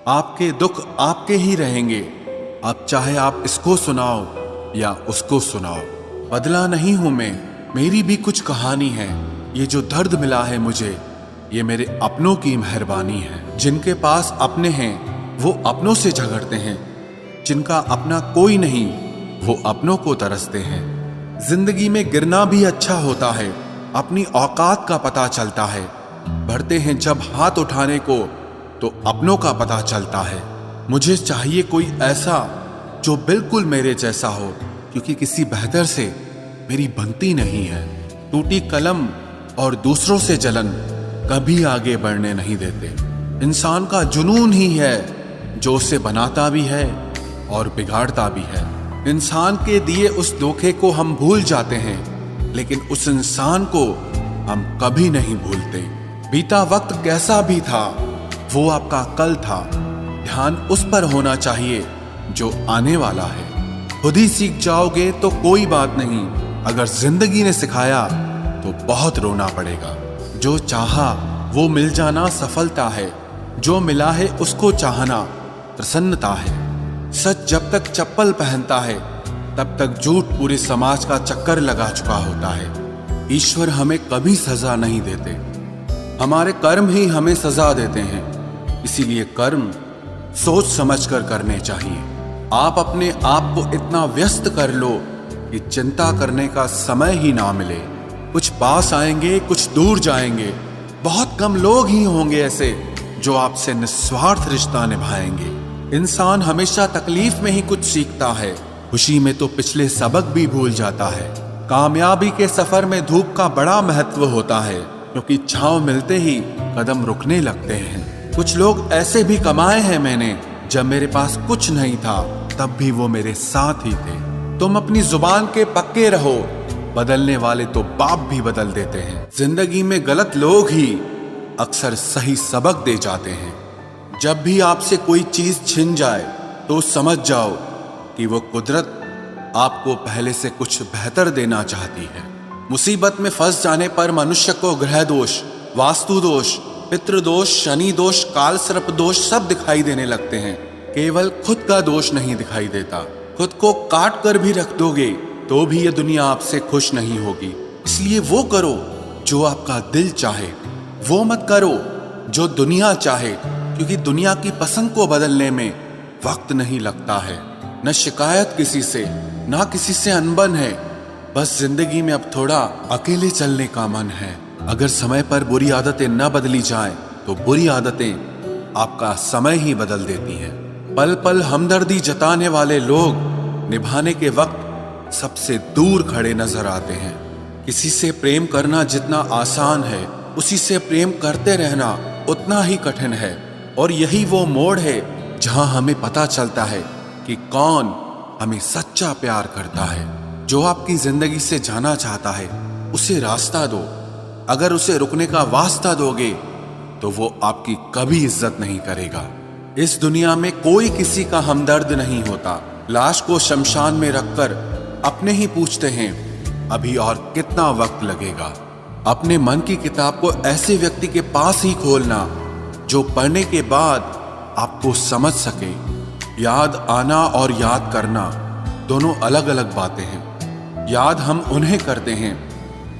आपके दुख आपके ही रहेंगे। अब चाहे आप इसको सुनाओ या उसको सुनाओ, बदला नहीं हूं मैं, मेरी भी कुछ कहानी है। ये जो दर्द मिला है मुझे, ये मेरे अपनों की मेहरबानी है। जिनके पास अपने हैं वो अपनों से झगड़ते हैं, जिनका अपना कोई नहीं वो अपनों को तरसते हैं। जिंदगी में गिरना भी अच्छा होता है, अपनी औकात का पता चलता है। बढ़ते हैं जब हाथ उठाने को तो अपनों का पता चलता है। मुझे चाहिए कोई ऐसा जो बिल्कुल मेरे जैसा हो, क्योंकि किसी बेहतर से मेरी बनती नहीं है। टूटी कलम और दूसरों से जलन कभी आगे बढ़ने नहीं देते। इंसान का जुनून ही है जो उसे बनाता भी है और बिगाड़ता भी है। इंसान के दिए उस धोखे को हम भूल जाते हैं, लेकिन उस इंसान को हम कभी नहीं भूलते। बीता वक्त कैसा भी था, वो आपका कल था। ध्यान उस पर होना चाहिए जो आने वाला है। खुद ही सीख जाओगे तो कोई बात नहीं, अगर जिंदगी ने सिखाया तो बहुत रोना पड़ेगा। जो चाहा वो मिल जाना सफलता है, जो मिला है उसको चाहना प्रसन्नता है। सच जब तक चप्पल पहनता है तब तक झूठ पूरे समाज का चक्कर लगा चुका होता है। ईश्वर हमें कभी सजा नहीं देते, हमारे कर्म ही हमें सजा देते हैं। इसीलिए कर्म सोच समझकर करने चाहिए। आप अपने आप को इतना व्यस्त कर लो कि चिंता करने का समय ही ना मिले। कुछ पास आएंगे, कुछ दूर जाएंगे। बहुत कम लोग ही होंगे ऐसे जो आपसे निस्वार्थ रिश्ता निभाएंगे। इंसान हमेशा तकलीफ में ही कुछ सीखता है, खुशी में तो पिछले सबक भी भूल जाता है। कामयाबी के सफर में धूप का बड़ा महत्व होता है, क्योंकि छांव मिलते ही कदम रुकने लगते हैं। कुछ लोग ऐसे भी कमाए हैं मैंने, जब मेरे पास कुछ नहीं था तब भी वो मेरे साथ ही थे। तुम अपनी जुबान के पक्के रहो, बदलने वाले तो बाप भी बदल देते हैं। जिंदगी में गलत लोग ही अक्सर सही सबक दे जाते हैं। जब भी आपसे कोई चीज छिन जाए तो समझ जाओ कि वो कुदरत आपको पहले से कुछ बेहतर देना चाहती है। मुसीबत में फंस जाने पर मनुष्य को ग्रह दोष, वास्तु दोष, पितृ दोष, शनि दोष, काल सर्प दोष सब दिखाई देने लगते हैं। केवल खुद का दोष नहीं दिखाई देता। खुद को काट कर भी रख दोगे तो भी ये दुनिया आपसे खुश नहीं होगी। इसलिए वो करो जो आपका दिल चाहे, वो मत करो जो दुनिया चाहे, क्योंकि दुनिया की पसंद को बदलने में वक्त नहीं लगता है। न शिकायत किसी से, ना किसी से अनबन है। बस जिंदगी में अब थोड़ा अकेले चलने का मन है। अगर समय पर बुरी आदतें न बदली जाएं, तो बुरी आदतें आपका समय ही बदल देती हैं। पल पल हमदर्दी जताने वाले लोग निभाने के वक्त सबसे दूर खड़े नजर आते हैं। किसी से प्रेम करना जितना आसान है, उसी से प्रेम करते रहना उतना ही कठिन है। और यही वो मोड़ है जहां हमें पता चलता है कि कौन हमें सच्चा प्यार करता है। जो आपकी जिंदगी से जाना चाहता है उसे रास्ता दो। अगर उसे रुकने का वास्ता दोगे तो वो आपकी कभी इज्जत नहीं करेगा। इस दुनिया में कोई किसी का हमदर्द नहीं होता। लाश को शमशान में रखकर अपने ही पूछते हैं अभी और कितना वक्त लगेगा। अपने मन की किताब को ऐसे व्यक्ति के पास ही खोलना जो पढ़ने के बाद आपको समझ सके। याद आना और याद करना दोनों अलग अलग बातें हैं। याद हम उन्हें करते हैं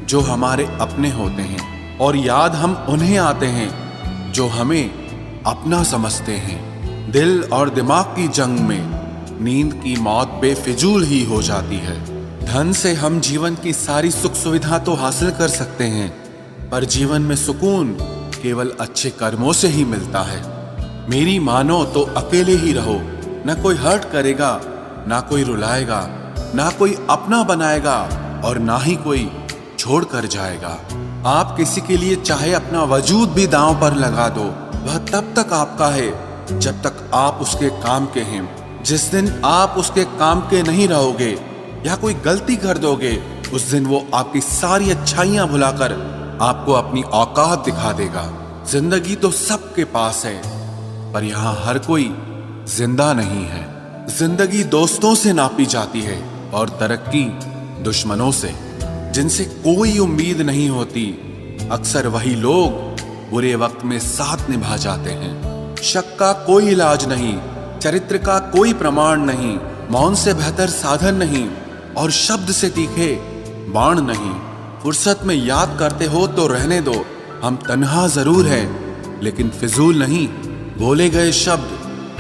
जो हमारे अपने होते हैं, और याद हम उन्हें आते हैं जो हमें अपना समझते हैं। दिल और दिमाग की जंग में नींद की मौत बेफिजूल ही हो जाती है। धन से हम जीवन की सारी सुख सुविधा तो हासिल कर सकते हैं, पर जीवन में सुकून केवल अच्छे कर्मों से ही मिलता है। मेरी मानो तो अकेले ही रहो, ना कोई हर्ट करेगा, ना कोई रुलाएगा, ना कोई अपना बनाएगा, और ना ही कोई छोड़ कर जाएगा। आप किसी के लिए चाहे अपना वजूद भी दांव पर लगा दो, वह तब तक आपका है जब तक आप उसके काम के हैं। जिस दिन आप उसके काम के नहीं रहोगे या कोई गलती कर दोगे, उस दिन वो आपकी सारी अच्छाइयां भुलाकर आपको अपनी औकात दिखा देगा। जिंदगी तो सबके पास है, पर यहाँ हर कोई जिंदा नहीं है। जिंदगी दोस्तों से नापी जाती है और तरक्की दुश्मनों से। जिनसे कोई उम्मीद नहीं होती, अक्सर वही लोग बुरे वक्त में साथ निभा जाते हैं। शक का कोई इलाज नहीं, चरित्र का कोई प्रमाण नहीं, मौन से बेहतर साधन नहीं और शब्द से तीखे बाण नहीं। फुर्सत में याद करते हो तो रहने दो, हम तन्हा जरूर हैं लेकिन फिजूल नहीं। बोले गए शब्द,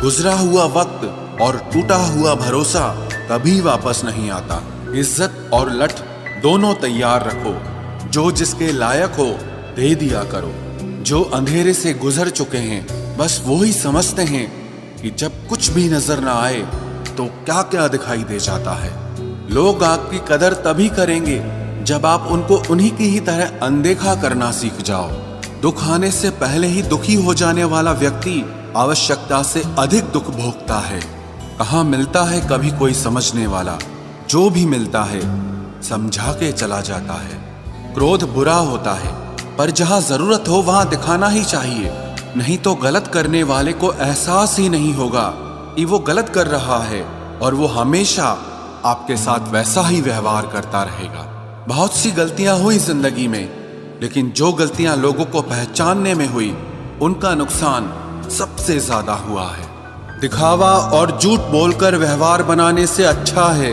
गुजरा हुआ वक्त और टूटा हुआ भरोसा कभी वापस नहीं आता। इज्जत और लठ दोनों तैयार रखो, जो जिसके लायक हो दे दिया करो। जो अंधेरे से गुजर चुके हैं बस वो ही समझते हैं कि जब कुछ भी नजर ना आए तो क्या क्या दिखाई दे जाता है। लोग आपकी कदर तभी करेंगे जब आप उनको उन्हीं की ही तरह अनदेखा करना सीख जाओ। दुख आने से पहले ही दुखी हो जाने वाला व्यक्ति आवश्यकता से अधिक दुख भोगता है। कहाँ मिलता है कभी कोई समझने वाला, जो भी मिलता है समझा के चला जाता है। क्रोध बुरा होता है पर जहां जरूरत हो वहां दिखाना ही चाहिए, नहीं तो गलत करने वाले को एहसास ही नहीं होगा कि वो गलत कर रहा है और वो हमेशा आपके साथ वैसा ही व्यवहार करता रहेगा। बहुत सी गलतियां हुई जिंदगी में, लेकिन जो गलतियां लोगों को पहचानने में हुई उनका नुकसान सबसे ज्यादा हुआ है। दिखावा और झूठ बोलकर व्यवहार बनाने से अच्छा है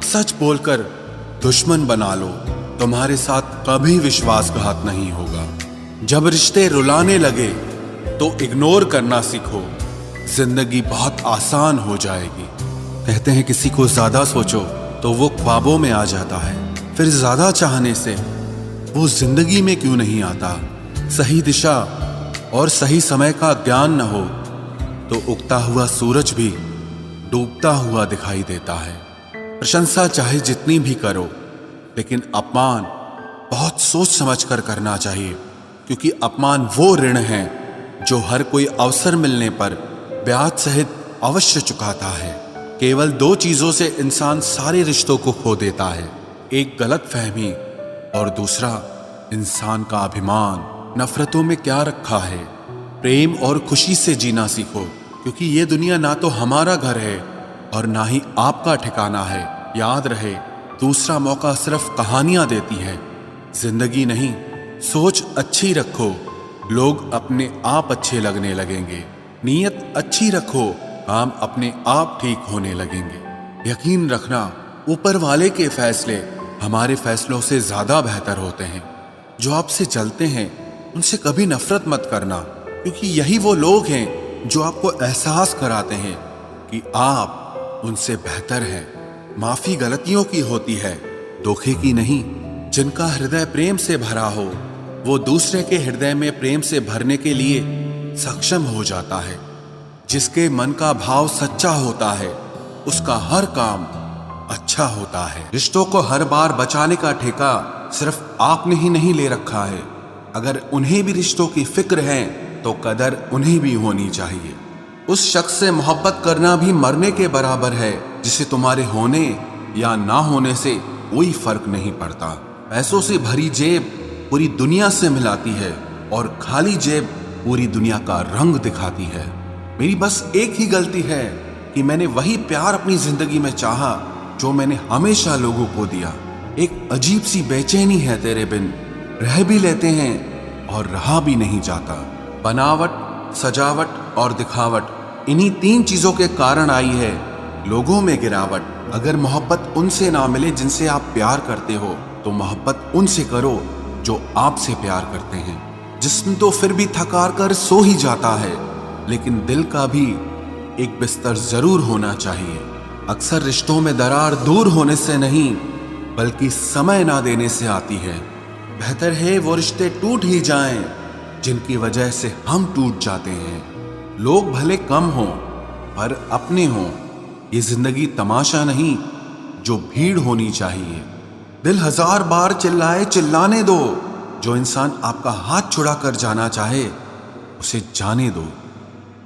सच बोलकर दुश्मन बना लो, तुम्हारे साथ कभी विश्वासघात नहीं होगा। जब रिश्ते रुलाने लगे तो इग्नोर करना सीखो, जिंदगी बहुत आसान हो जाएगी। कहते हैं किसी को ज्यादा सोचो तो वो ख्वाबों में आ जाता है, फिर ज्यादा चाहने से वो जिंदगी में क्यों नहीं आता। सही दिशा और सही समय का ज्ञान न हो तो उगता हुआ सूरज भी डूबता हुआ दिखाई देता है। प्रशंसा चाहे जितनी भी करो, लेकिन अपमान बहुत सोच समझ कर करना चाहिए, क्योंकि अपमान वो ऋण है जो हर कोई अवसर मिलने पर ब्याज सहित अवश्य चुकाता है। केवल दो चीजों से इंसान सारे रिश्तों को खो देता है, एक गलतफहमी और दूसरा इंसान का अभिमान। नफरतों में क्या रखा है, प्रेम और खुशी से जीना सीखो, क्योंकि ये दुनिया ना तो हमारा घर है और ना ही आपका ठिकाना है। याद रहे, दूसरा मौका सिर्फ कहानियां देती है, जिंदगी नहीं। सोच अच्छी रखो, लोग अपने आप अच्छे लगने लगेंगे। नीयत अच्छी रखो, काम अपने आप ठीक होने लगेंगे। यकीन रखना, ऊपर वाले के फैसले हमारे फैसलों से ज्यादा बेहतर होते हैं। जो आपसे चलते हैं उनसे कभी नफरत मत करना, क्योंकि यही वो लोग हैं जो आपको एहसास कराते हैं कि आप उनसे बेहतर हैं। माफी गलतियों की होती है, धोखे की नहीं। जिनका हृदय प्रेम से भरा हो वो दूसरे के हृदय में प्रेम से भरने के लिए सक्षम हो जाता है। जिसके मन का भाव सच्चा होता है उसका हर काम अच्छा होता है। रिश्तों को हर बार बचाने का ठेका सिर्फ आपने ही नहीं ले रखा है। अगर उन्हें भी रिश्तों की फिक्र है तो कदर उन्हें भी होनी चाहिए। उस शख्स से मोहब्बत करना भी मरने के बराबर है जिसे तुम्हारे होने या ना होने से कोई फर्क नहीं पड़ता। पैसों से भरी जेब पूरी दुनिया से मिलाती है और खाली जेब पूरी दुनिया का रंग दिखाती है। मेरी बस एक ही गलती है कि मैंने वही प्यार अपनी जिंदगी में चाहा जो मैंने हमेशा लोगों को दिया। एक अजीब सी बेचैनी है तेरे बिन, रह भी लेते हैं और रहा भी नहीं जाता। बनावट, सजावट और दिखावट, इन्हीं तीन चीजों के कारण आई है लोगों में गिरावट। अगर मोहब्बत उनसे ना मिले जिनसे आप प्यार करते हो तो मोहब्बत उनसे करो जो आपसे प्यार करते हैं। जिस्म तो फिर भी थकार कर सो ही जाता है, लेकिन दिल का भी एक बिस्तर जरूर होना चाहिए। अक्सर रिश्तों में दरार दूर होने से नहीं बल्कि समय ना देने से आती है। बेहतर है वो रिश्ते टूट ही जाएं जिनकी वजह से हम टूट जाते हैं। लोग भले कम हों पर अपने हों, ये जिंदगी तमाशा नहीं जो भीड़ होनी चाहिए। दिल हजार बार चिल्लाए चिल्लाने दो, जो इंसान आपका हाथ छुड़ा कर जाना चाहे उसे जाने दो।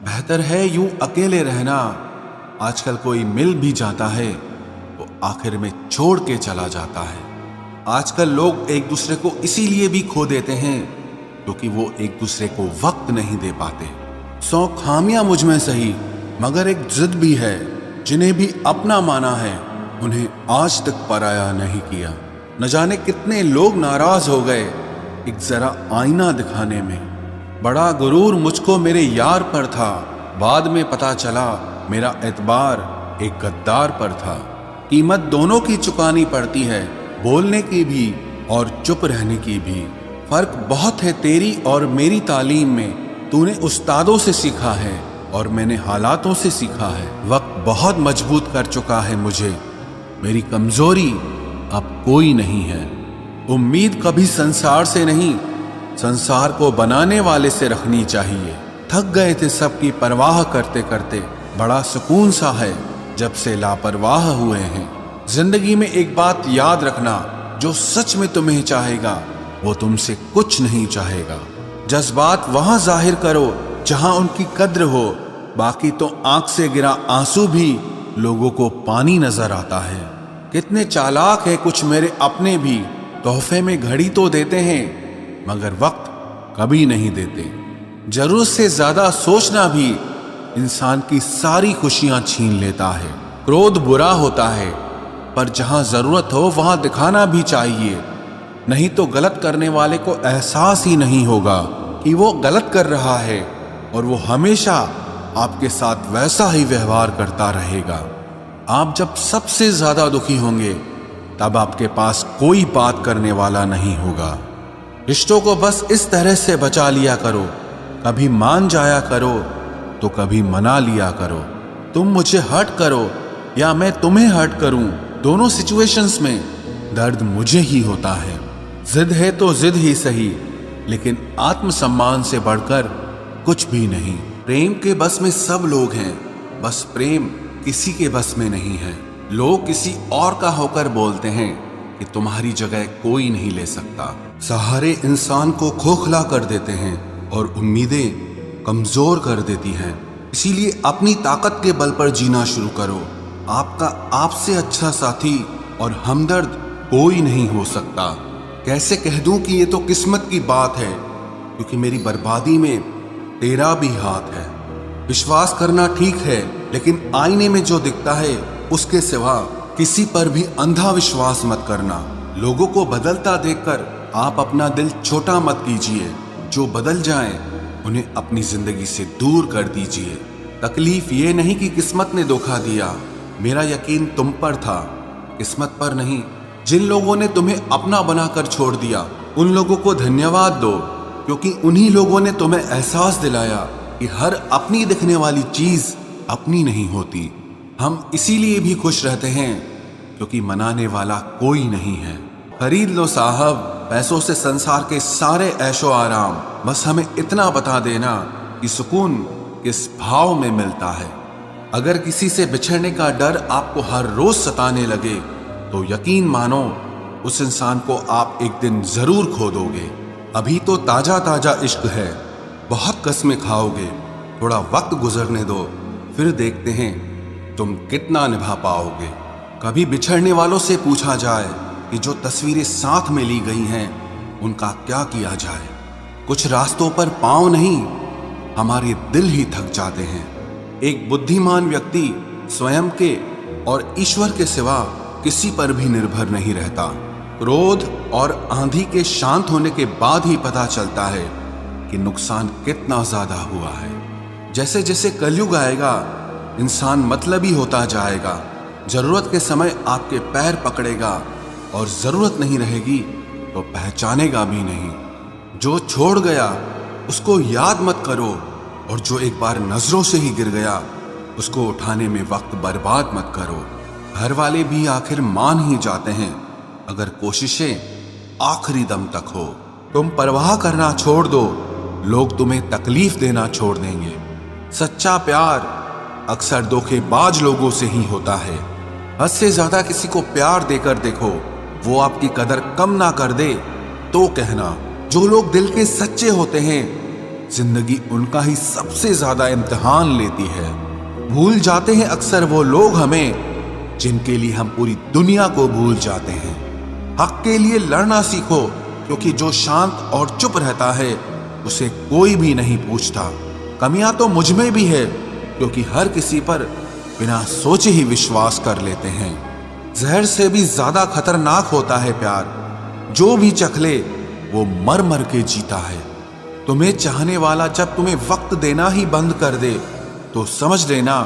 बेहतर है यूं अकेले रहना, आजकल कोई मिल भी जाता है तो आखिर में छोड़ के चला जाता है। आजकल लोग एक दूसरे को इसीलिए भी खो देते हैं क्योंकि वो एक दूसरे को वक्त नहीं दे पाते। 100 खामियां मुझ में सही, मगर एक जिद भी है। जिन्हें भी अपना माना है उन्हें आज तक पराया नहीं किया। न जाने कितने लोग नाराज हो गए एक जरा आईना दिखाने में। बड़ा गुरूर मुझको मेरे यार पर था, बाद में पता चला मेरा एतबार एक गद्दार पर था। कीमत दोनों की चुकानी पड़ती है, बोलने की भी और चुप रहने की भी। फर्क बहुत है तेरी और मेरी तालीम में, तूने उस्तादों से सीखा है और मैंने हालातों से सीखा है। वक्त बहुत मजबूत कर चुका है मुझे, मेरी कमजोरी अब कोई नहीं है। उम्मीद कभी संसार से नहीं, संसार को बनाने वाले से रखनी चाहिए। थक गए थे सबकी परवाह करते करते, बड़ा सुकून सा है जब से लापरवाह हुए हैं। जिंदगी में एक बात याद रखना, जो सच में तुम्हें चाहेगा वो तुमसे कुछ नहीं चाहेगा। जज्बात वहां जाहिर करो जहां उनकी कद्र हो, बाकी तो आंख से गिरा आंसू भी लोगों को पानी नजर आता है। कितने चालाक है कुछ मेरे अपने भी, तोहफे में घड़ी तो देते हैं मगर वक्त कभी नहीं देते। जरूरत से ज्यादा सोचना भी इंसान की सारी खुशियां छीन लेता है। क्रोध बुरा होता है, पर जहां जरूरत हो वहां दिखाना भी चाहिए, नहीं तो गलत करने वाले को एहसास ही नहीं होगा कि वो गलत कर रहा है और वो हमेशा आपके साथ वैसा ही व्यवहार करता रहेगा। आप जब सबसे ज्यादा दुखी होंगे तब आपके पास कोई बात करने वाला नहीं होगा। रिश्तों को बस इस तरह से बचा लिया करो, कभी मान जाया करो तो कभी मना लिया करो। तुम मुझे हर्ट करो या मैं तुम्हें हर्ट करूं, दोनों सिचुएशंस में दर्द मुझे ही होता है। जिद है तो जिद ही सही, लेकिन आत्मसम्मान से बढ़कर कुछ भी नहीं। प्रेम के बस में सब लोग हैं, बस प्रेम किसी के बस में नहीं है। लोग किसी और का होकर बोलते हैं कि तुम्हारी जगह कोई नहीं ले सकता। सहारे इंसान को खोखला कर देते हैं और उम्मीदें कमजोर कर देती हैं। इसीलिए अपनी ताकत के बल पर जीना शुरू करो। आपका आपसे अच्छा साथी और हमदर्द कोई नहीं हो सकता। कैसे कह दूं कि ये तो किस्मत की बात है, क्योंकि मेरी बर्बादी में तेरा भी हाथ है। विश्वास करना ठीक है, लेकिन आईने में जो दिखता है उसके सिवा किसी पर भी अंधा विश्वास मत करना। लोगों को बदलता देखकर आप अपना दिल छोटा मत कीजिए। जो बदल जाएं, उन्हें अपनी जिंदगी से दूर कर दीजिए। तकलीफ ये नहीं कि किस्मत ने धोखा दिया, मेरा यकीन तुम पर था, किस्मत पर नहीं। जिन लोगों ने तुम्हें अपना बनाकर छोड़ दिया, उन लोगों को धन्यवाद दो, क्योंकि उन्हीं लोगों ने तुम्हें एहसास दिलाया कि हर अपनी दिखने वाली चीज अपनी नहीं होती। हम इसीलिए भी खुश रहते हैं क्योंकि मनाने वाला कोई नहीं है। खरीद लो साहब पैसों से संसार के सारे ऐशो आराम, बस हमें इतना बता देना कि सुकून किस भाव में मिलता है। अगर किसी से बिछड़ने का डर आपको हर रोज सताने लगे तो यकीन मानो उस इंसान को आप एक दिन जरूर खो दोगे। अभी तो ताजा ताजा इश्क है, बहुत कस्में खाओगे। थोड़ा वक्त गुजरने दो, फिर देखते हैं तुम कितना निभा पाओगे। कभी बिछड़ने वालों से पूछा जाए कि जो तस्वीरें साथ में ली गई हैं उनका क्या किया जाए। कुछ रास्तों पर पांव नहीं, हमारे दिल ही थक जाते हैं। एक बुद्धिमान व्यक्ति स्वयं के और ईश्वर के सिवा किसी पर भी निर्भर नहीं रहता। क्रोध और आंधी के शांत होने के बाद ही पता चलता है कि नुकसान कितना ज्यादा हुआ है। जैसे जैसे कलयुग आएगा इंसान मतलबी होता जाएगा। जरूरत के समय आपके पैर पकड़ेगा और जरूरत नहीं रहेगी तो पहचानेगा भी नहीं। जो छोड़ गया उसको याद मत करो, और जो एक बार नजरों से ही गिर गया उसको उठाने में वक्त बर्बाद मत करो। घर वाले भी आखिर मान ही जाते हैं अगर कोशिशें आखिरी दम तक हो। तुम परवाह करना छोड़ दो, लोग तुम्हें तकलीफ देना छोड़ देंगे। सच्चा प्यार अक्सर धोखेबाज लोगों से ही होता है। हद से ज्यादा किसी को प्यार देकर देखो, वो आपकी कदर कम ना कर दे तो कहना। जो लोग दिल के सच्चे होते हैं जिंदगी उनका ही सबसे ज्यादा इम्तिहान लेती है। भूल जाते हैं अक्सर वो लोग हमें जिनके लिए हम पूरी दुनिया को भूल जाते हैं। हक के लिए लड़ना सीखो, क्योंकि जो शांत और चुप रहता है उसे कोई भी नहीं पूछता। कमियां तो मुझ में भी है, क्योंकि हर किसी पर बिना सोचे ही विश्वास कर लेते हैं। जहर से भी ज्यादा खतरनाक होता है प्यार। जो भी चख ले वो मर मर के जीता है। तुम्हें चाहने वाला जब तुम्हें वक्त देना ही बंद कर दे तो समझ लेना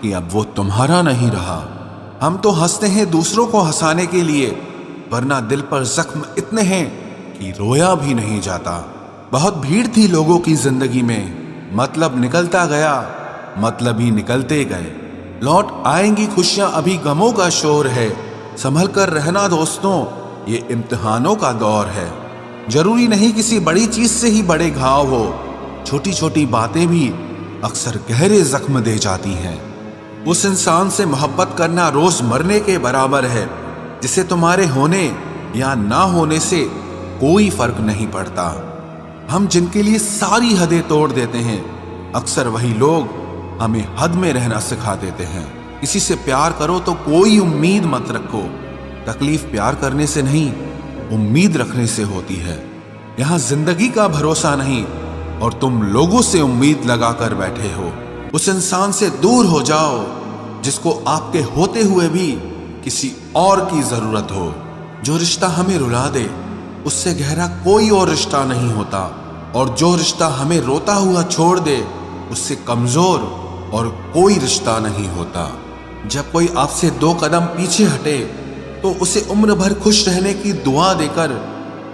कि अब वो तुम्हारा नहीं रहा। हम तो हंसते हैं दूसरों को हंसाने के लिए, वरना दिल पर जख्म इतने हैं कि रोया भी नहीं जाता। बहुत भीड़ थी लोगों की जिंदगी में, मतलब निकलता गया, मतलब ही निकलते गए। लौट आएंगी खुशियां, अभी गमों का शोर है। संभल कर रहना दोस्तों, ये इम्तिहानों का दौर है। जरूरी नहीं किसी बड़ी चीज से ही बड़े घाव हो, छोटी छोटी बातें भी अक्सर गहरे जख्म दे जाती हैं। उस इंसान से मोहब्बत करना रोज मरने के बराबर है, जिसे तुम्हारे होने या ना होने से कोई फर्क नहीं पड़ता। हम जिनके लिए सारी हदें तोड़ देते हैं, अक्सर वही लोग हमें हद में रहना सिखा देते हैं। किसी से प्यार करो तो कोई उम्मीद मत रखो। तकलीफ प्यार करने से नहीं, उम्मीद रखने से होती है। यहाँ जिंदगी का भरोसा नहीं और तुम लोगों से उम्मीद लगा कर बैठे हो। उस इंसान से दूर हो जाओ जिसको आपके होते हुए भी किसी और की जरूरत हो। जो रिश्ता हमें रुला दे उससे गहरा कोई और रिश्ता नहीं होता, और जो रिश्ता हमें रोता हुआ छोड़ दे उससे कमजोर और कोई रिश्ता नहीं होता। जब कोई आपसे 2 कदम पीछे हटे तो उसे उम्र भर खुश रहने की दुआ देकर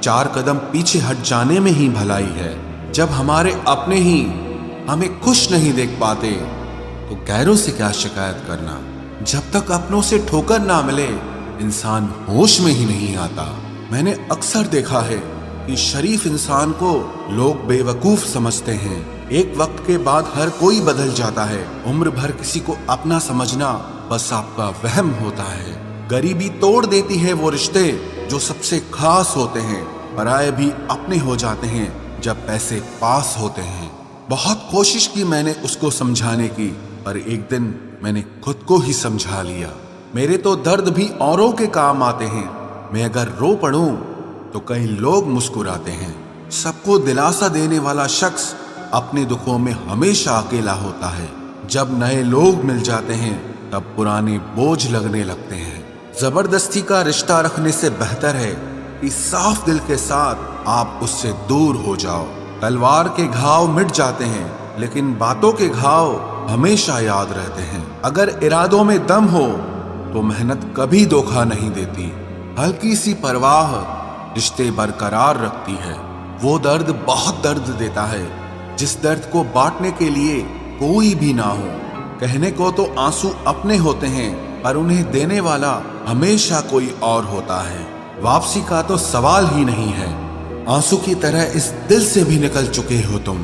4 कदम पीछे हट जाने में ही भलाई है। जब हमारे अपने ही हमें खुश नहीं देख पाते तो गैरों से क्या शिकायत करना। जब तक अपनों से ठोकर ना मिले इंसान होश में ही नहीं आता। मैंने अक्सर देखा है कि शरीफ इंसान को लोग बेवकूफ समझते हैं। एक वक्त के बाद हर कोई बदल जाता है। उम्र भर किसी को अपना समझना बस आपका वहम होता है। गरीबी तोड़ देती है वो रिश्ते जो सबसे खास होते हैं। पराये भी अपने हो जाते हैं जब पैसे पास होते हैं। बहुत कोशिश की मैंने उसको समझाने की, पर एक दिन मैंने खुद को ही समझा लिया। मेरे तो दर्द भी औरों के काम आते हैं। मैं अगर रो पड़ूं तो कई लोग मुस्कुराते हैं। सबको दिलासा देने वाला शख्स अपने दुखों में हमेशा अकेला होता है। जब नए लोग मिल जाते हैं तब पुराने बोझ लगने लगते हैं। जबरदस्ती का रिश्ता रखने से बेहतर है कि साफ दिल के साथ आप उससे दूर हो जाओ। तलवार के घाव मिट जाते हैं, लेकिन बातों के घाव हमेशा याद रहते हैं। अगर इरादों में दम हो तो मेहनत कभी धोखा नहीं देती। हल्की सी परवाह रिश्ते बरकरार रखती है। वो दर्द बहुत दर्द देता है जिस दर्द को बांटने के लिए कोई भी ना हो। कहने को तो आंसू अपने होते हैं, पर उन्हें देने वाला हमेशा कोई और होता है। वापसी का तो सवाल ही नहीं है। आंसू की तरह इस दिल से भी निकल चुके हो तुम।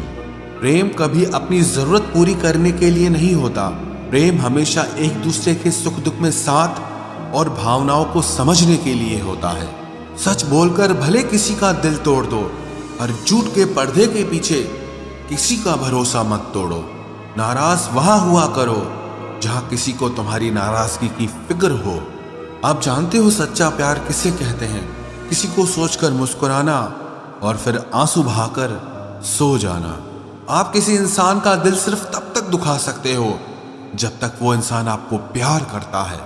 प्रेम कभी अपनी जरूरत पूरी करने के लिए नहीं होता। प्रेम हमेशा एक दूसरे के सुख दुख में साथ और भावनाओं को समझने के लिए होता है। सच बोलकर भले किसी का दिल तोड़ दो, पर झूठ के पर्दे के पीछे किसी का भरोसा मत तोड़ो। नाराज वहां हुआ करो जहां किसी को तुम्हारी नाराजगी की फिक्र हो। आप जानते हो सच्चा प्यार किसे कहते हैं? किसी को सोचकर मुस्कुराना और फिर आंसू बहाकर सो जाना। आप किसी इंसान का दिल सिर्फ तब तक दुखा सकते हो जब तक वो इंसान आपको प्यार करता है।